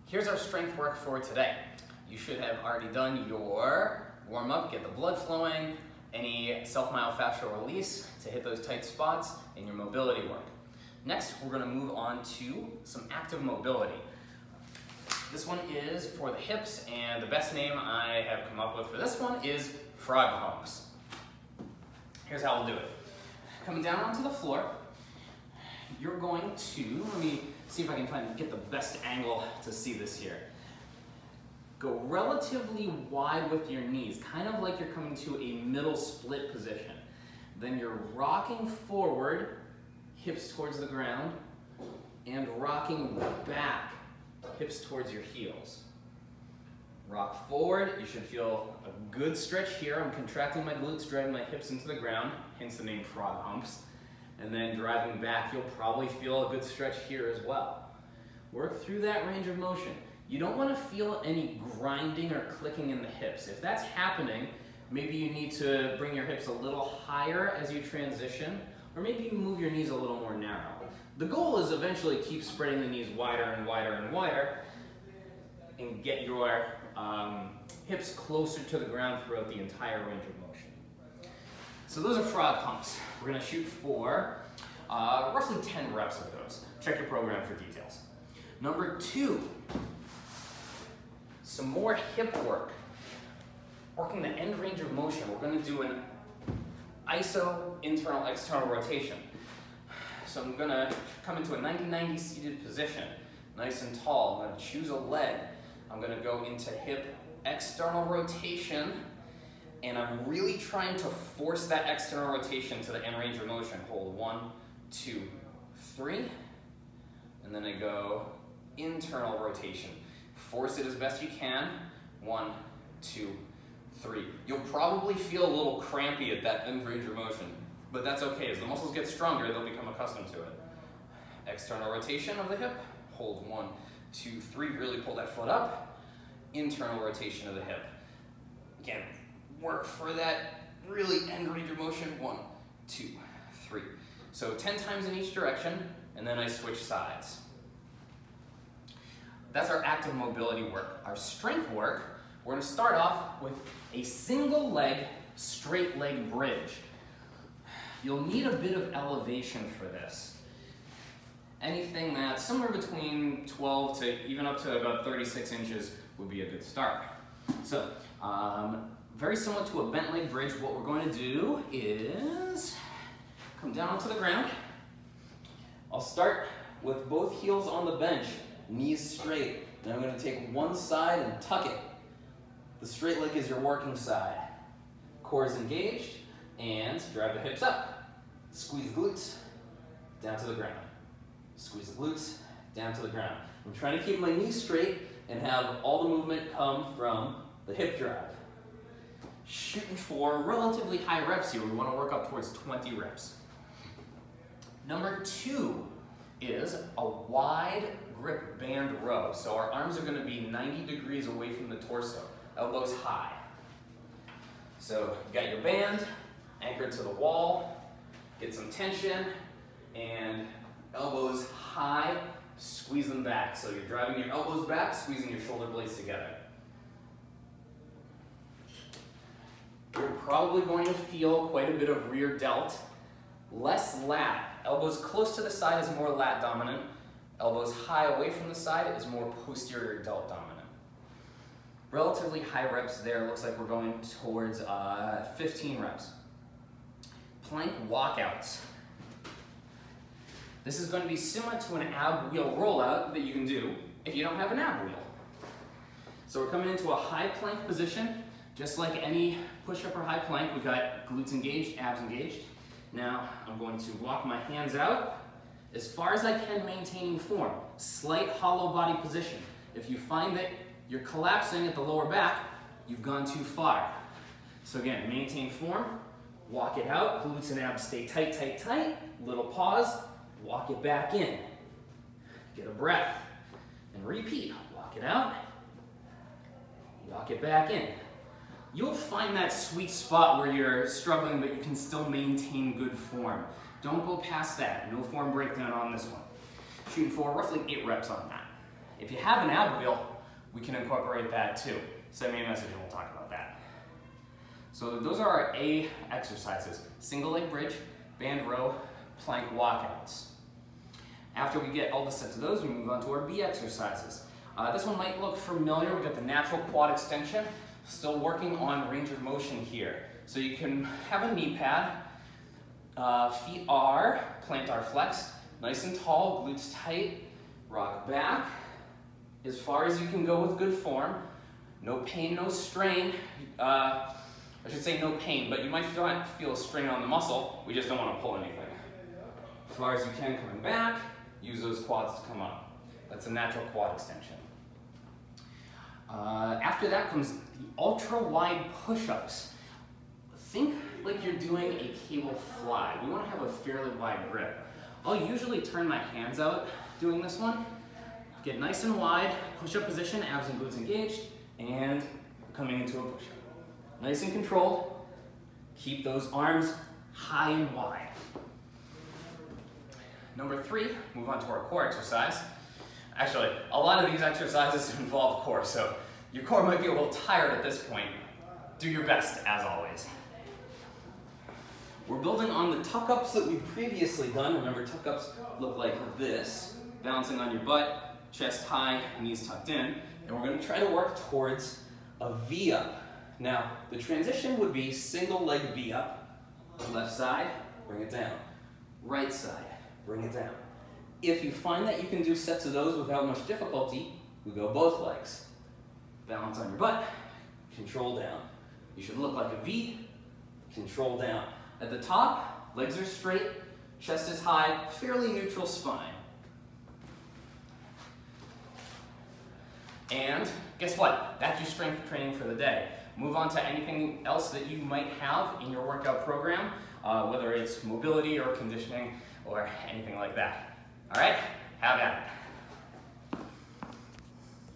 Here's our strength work for today. You should have already done your warm-up, get the blood flowing, any self-myofascial release to hit those tight spots in your mobility work. Next, we're going to move on to some active mobility. This one is for the hips, and the best name I have come up with for this one is frog humps. Here's how we'll do it. Coming down onto the floor, you're going to, let me see if I can get the best angle to see this here. Go relatively wide with your knees, kind of like you're coming to a middle split position. Then you're rocking forward, hips towards the ground, and rocking back, hips towards your heels. Rock forward, you should feel a good stretch here. I'm contracting my glutes, driving my hips into the ground, hence the name frog humps. And then driving back, you'll probably feel a good stretch here as well. Work through that range of motion. You don't want to feel any grinding or clicking in the hips. If that's happening, maybe you need to bring your hips a little higher as you transition, or maybe you move your knees a little more narrow. The goal is eventually keep spreading the knees wider and wider and wider and get your hips closer to the ground throughout the entire range of motion. So those are frog humps. We're going to shoot for roughly 10 reps of those. Check your program for details. Number 2, some more hip work. Working the end range of motion, we're going to do an iso internal-external rotation. So I'm going to come into a 90-90 seated position, nice and tall. I'm going to choose a leg. I'm going to go into hip external rotation, and I'm really trying to force that external rotation to the end range of motion. Hold 1, 2, 3, and then I go internal rotation. Force it as best you can. 1, 2, 3. You'll probably feel a little crampy at that end range of motion, but that's okay. As the muscles get stronger, they'll become accustomed to it. External rotation of the hip. Hold 1, 2, 3. Really pull that foot up. Internal rotation of the hip. Again, work for that really end range of motion. 1, 2, 3. So 10 times in each direction, and then I switch sides. That's our active mobility work. Our strength work, we're going to start off with a single leg, straight leg bridge. You'll need a bit of elevation for this. Anything that's somewhere between 12 to even up to about 36 inches would be a good start. So, very similar to a bent leg bridge, what we're going to do is come down onto the ground. I'll start with both heels on the bench, knees straight. Then I'm going to take one side and tuck it. The straight leg is your working side. Core is engaged, and drive the hips up. Squeeze the glutes, down to the ground. Squeeze the glutes, down to the ground. I'm trying to keep my knees straight and have all the movement come from the hip drive. Shooting for relatively high reps here. We want to work up towards 20 reps. Number 2 is a wide grip band row. So our arms are going to be 90 degrees away from the torso, elbows high. So you got your band anchored to the wall, get some tension, and elbows high, squeeze them back. So you're driving your elbows back, squeezing your shoulder blades together. You're probably going to feel quite a bit of rear delt, less lat. Elbows close to the side is more lat dominant. Elbows high away from the side is more posterior delt dominant. Relatively high reps there. Looks like we're going towards 15 reps. Plank walkouts. This is going to be similar to an ab wheel rollout that you can do if you don't have an ab wheel. So we're coming into a high plank position. Just like any push-up or high plank, we've got glutes engaged, abs engaged. Now I'm going to walk my hands out as far as I can, maintaining form. Slight hollow body position. If you find that you're collapsing at the lower back, you've gone too far. So again, maintain form, walk it out, glutes and abs stay tight, tight, tight. Little pause, walk it back in. Get a breath, and repeat. Walk it out, walk it back in. You'll find that sweet spot where you're struggling, but you can still maintain good form. Don't go past that. No form breakdown on this one. Shooting for roughly 8 reps on that. If you have an ab wheel, we can incorporate that too. Send me a message and we'll talk about that. So those are our A exercises: single leg bridge, band row, plank walkouts. After we get all the sets of those, we move on to our B exercises. This one might look familiar. We've got the natural quad extension, still working on range of motion here. So you can have a knee pad, feet are plantar flexed, nice and tall, glutes tight, rock back as far as you can go with good form. No pain, no strain. I should say no pain, but you might feel a strain on the muscle. We just don't want to pull anything. As far as you can coming back, use those quads to come up. That's a natural quad extension. After that comes the ultra wide push-ups. Think like you're doing a cable fly. We want to have a fairly wide grip. I'll usually turn my hands out doing this one. Get nice and wide, push-up position, abs and glutes engaged, and coming into a push-up. Nice and controlled. Keep those arms high and wide. Number 3, move on to our core exercise. Actually, a lot of these exercises involve core, so your core might be a little tired at this point. Do your best, as always. We're building on the tuck-ups that we've previously done. Remember, tuck-ups look like this, balancing on your butt, chest high, knees tucked in, and we're going to try to work towards a V-up. Now, the transition would be single leg V-up, left side, bring it down, right side, bring it down. If you find that you can do sets of those without much difficulty, we go both legs. Balance on your butt, control down. You should look like a V, control down. At the top, legs are straight, chest is high, fairly neutral spine. And guess what? That's your strength training for the day. Move on to anything else that you might have in your workout program, whether it's mobility or conditioning or anything like that. All right, have at it.